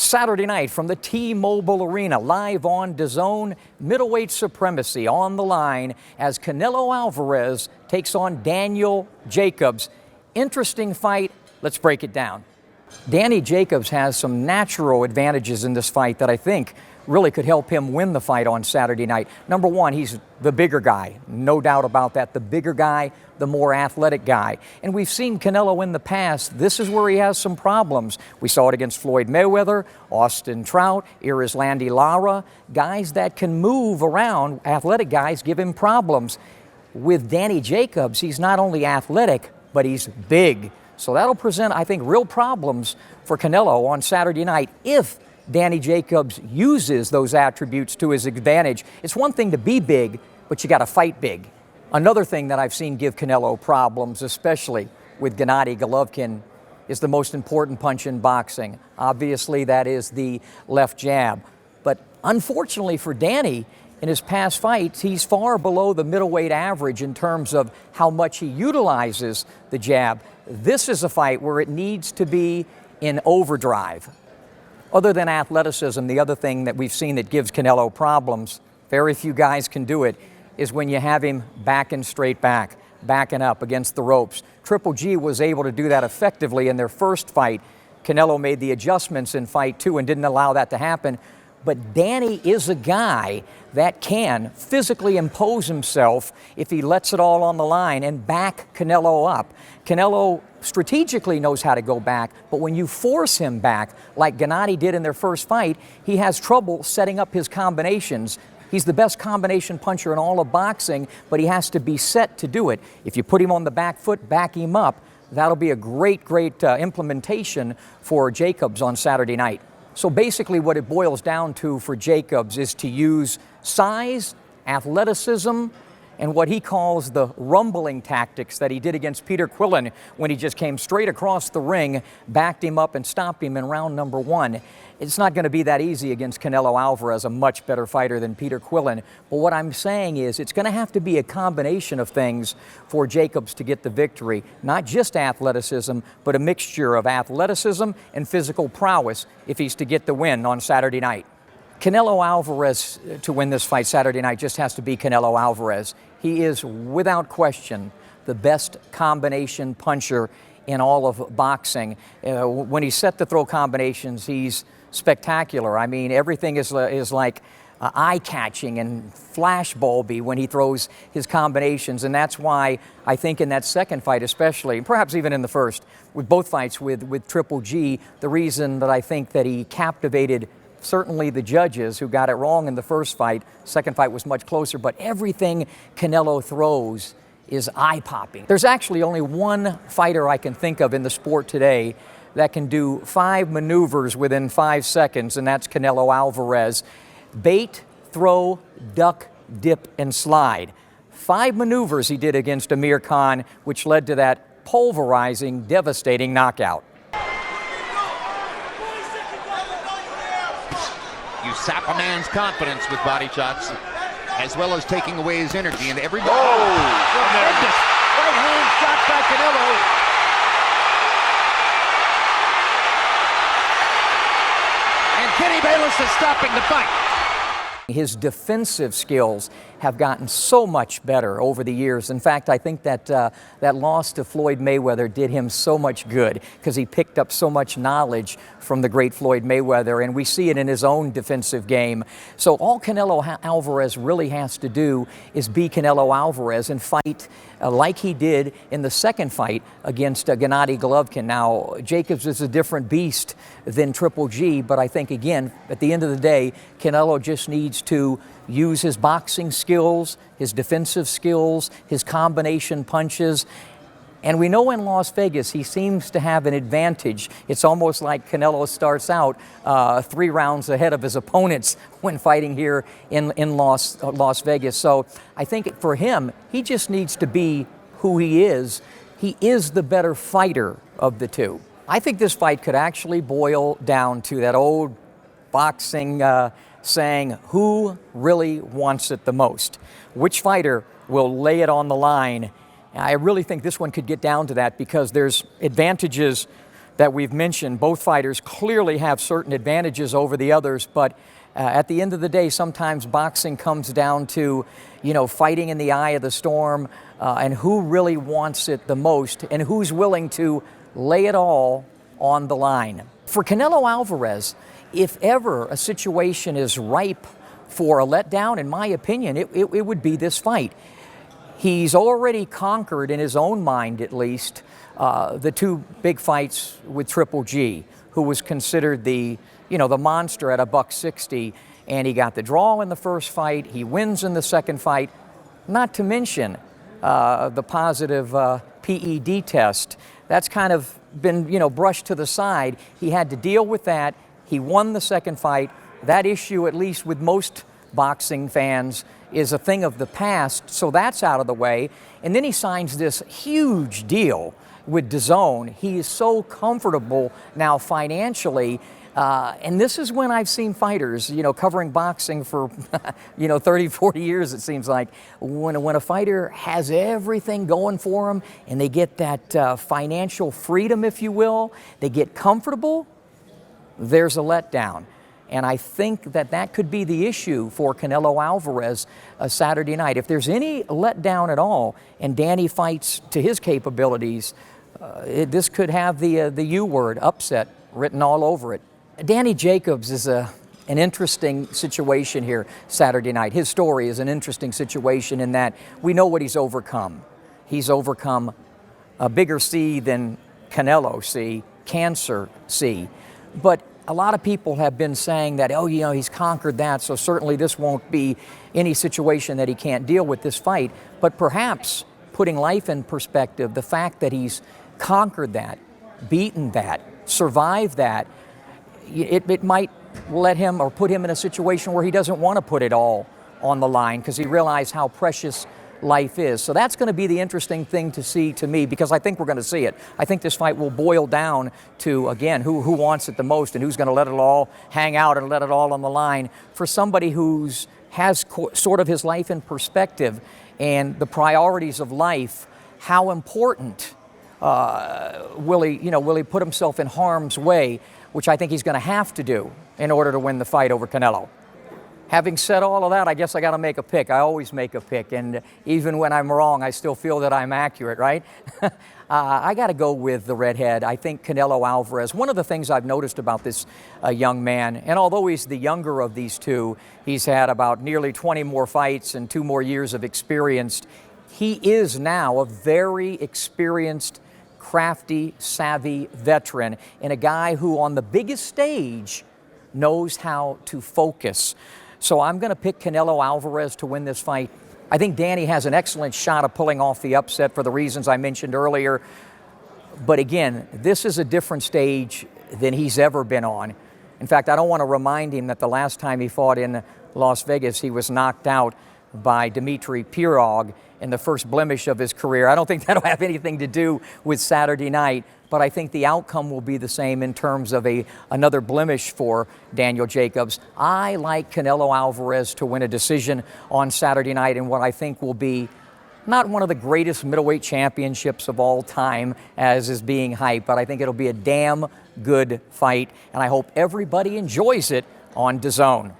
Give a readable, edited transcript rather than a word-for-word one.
Saturday night from the T-Mobile Arena, live on DAZN, middleweight supremacy on the line as Canelo Alvarez takes on Daniel Jacobs. Interesting fight. Let's break it down. Danny Jacobs has some natural advantages in this fight that I think really could help him win the fight on Saturday night. Number one, he's the bigger guy. No doubt about that. The bigger guy, the more athletic guy. And we've seen Canelo in the past. This is where he has some problems. We saw it against Floyd Mayweather, Austin Trout, Landy Lara. Guys that can move around, athletic guys, give him problems. With Danny Jacobs, he's not only athletic, but he's big. So that'll present, I think, real problems for Canelo on Saturday night if Danny Jacobs uses those attributes to his advantage. It's one thing to be big, but you got to fight big. Another thing that I've seen give Canelo problems, especially with Gennady Golovkin, is the most important punch in boxing. Obviously, that is the left jab. But unfortunately for Danny, in his past fights, he's far below the middleweight average in terms of how much he utilizes the jab. This is a fight where it needs to be in overdrive. Other than athleticism, the other thing that we've seen that gives Canelo problems, very few guys can do it, is when you have him backing straight back, backing up against the ropes. Triple G was able to do that effectively in their first fight. Canelo made the adjustments in fight two and didn't allow that to happen. But Danny is a guy that can physically impose himself if he lets it all on the line and back Canelo up. Canelo strategically knows how to go back, but when you force him back, like Gennady did in their first fight, he has trouble setting up his combinations. He's the best combination puncher in all of boxing, but he has to be set to do it. If you put him on the back foot, back him up, that'll be a great implementation for Jacobs on Saturday night. So basically what it boils down to for Jacobs is to use size, athleticism, and what he calls the rumbling tactics that he did against Peter Quillin when he just came straight across the ring, backed him up and stopped him in round number one. It's not going to be that easy against Canelo Alvarez, a much better fighter than Peter Quillin. But what I'm saying is it's going to have to be a combination of things for Jacobs to get the victory. Not just athleticism, but a mixture of athleticism and physical prowess if he's to get the win on Saturday night. Canelo Alvarez, to win this fight Saturday night, just has to be Canelo Alvarez. He is, without question, the best combination puncher in all of boxing. When he's set to throw combinations, he's spectacular. I mean, everything is like eye-catching and flashbulby when he throws his combinations, and that's why I think in that second fight especially, perhaps even in the first, with both fights with Triple G, the reason that I think that he captivated certainly the judges who got it wrong in the first fight. Second fight was much closer, but everything Canelo throws is eye-popping. There's actually only one fighter I can think of in the sport today that can do 5 maneuvers within 5 seconds, and that's Canelo Alvarez. Bait, throw, duck, dip, and slide. 5 maneuvers he did against Amir Khan, which led to that pulverizing, devastating knockout. You sap a man's confidence with body shots, as well as taking away his energy. And everybody... Tremendous right hand shot by Canelo. And Kenny Bayless is stopping the fight. His defensive skills have gotten so much better over the years. In fact, I think that that loss to Floyd Mayweather did him so much good because he picked up so much knowledge from the great Floyd Mayweather, and we see it in his own defensive game. So all Canelo Alvarez really has to do is be Canelo Alvarez and fight like he did in the second fight against Gennady Golovkin. Now, Jacobs is a different beast than Triple G, but I think, again, at the end of the day, Canelo just needs to use his boxing skills, his defensive skills, his combination punches. And we know in Las Vegas he seems to have an advantage. It's almost like Canelo starts out 3 rounds ahead of his opponents when fighting here in Las Vegas. So I think for him, he just needs to be who he is. He is the better fighter of the two. I think this fight could actually boil down to that old boxing saying, who really wants it the most? Which fighter will lay it on the line? I really think this one could get down to that because there's advantages that we've mentioned. Both fighters clearly have certain advantages over the others, but at the end of the day, sometimes boxing comes down to, fighting in the eye of the storm and who really wants it the most and who's willing to lay it all on the line. For Canelo Alvarez, if ever a situation is ripe for a letdown, in my opinion, it would be this fight. He's already conquered, in his own mind at least, the two big fights with Triple G, who was considered the monster at $160, and he got the draw in the first fight. He wins in the second fight, not to mention the positive PED test. That's kind of been, brushed to the side. He had to deal with that. He won the second fight. That issue, at least with most boxing fans, is a thing of the past, so that's out of the way. And then he signs this huge deal with DAZN. He is so comfortable now financially. And this is when I've seen fighters, covering boxing for, 30, 40 years, it seems like. When a fighter has everything going for him and they get that financial freedom, if you will, they get comfortable, there's a letdown. And I think that could be the issue for Canelo Alvarez Saturday night. If there's any letdown at all and Danny fights to his capabilities, this could have the U word, upset, written all over it. Danny Jacobs is an interesting situation here Saturday night. His story is an interesting situation in that we know what he's overcome. He's overcome a bigger C than Canelo C, cancer C. But a lot of people have been saying that, he's conquered that, so certainly this won't be any situation that he can't deal with this fight. But perhaps, putting life in perspective, the fact that he's conquered that, beaten that, survived that, it might let him or put him in a situation where he doesn't want to put it all on the line because he realized how precious life is. So that's going to be the interesting thing to see to me, because I think we're going to see it. I think this fight will boil down to, again, who wants it the most and who's going to let it all hang out and let it all on the line. For somebody who's has sort of his life in perspective and the priorities of life, how important will he put himself in harm's way, which I think he's going to have to do in order to win the fight over Canelo. Having said all of that, I guess I got to make a pick. I always make a pick, and even when I'm wrong, I still feel that I'm accurate, right? I got to go with the redhead. I think Canelo Alvarez. One of the things I've noticed about this young man, and although he's the younger of these two, he's had about nearly 20 more fights and 2 more years of experience. He is now a very experienced, crafty, savvy veteran, and a guy who on the biggest stage knows how to focus. So I'm going to pick Canelo Alvarez to win this fight. I think Danny has an excellent shot of pulling off the upset for the reasons I mentioned earlier. But again, this is a different stage than he's ever been on. In fact, I don't want to remind him that the last time he fought in Las Vegas, he was knocked out by Dmitry Pirog in the first blemish of his career. I don't think that'll have anything to do with Saturday night, but I think the outcome will be the same in terms of another blemish for Daniel Jacobs. I like Canelo Alvarez to win a decision on Saturday night in what I think will be not one of the greatest middleweight championships of all time as is being hyped, but I think it'll be a damn good fight, and I hope everybody enjoys it on DAZN.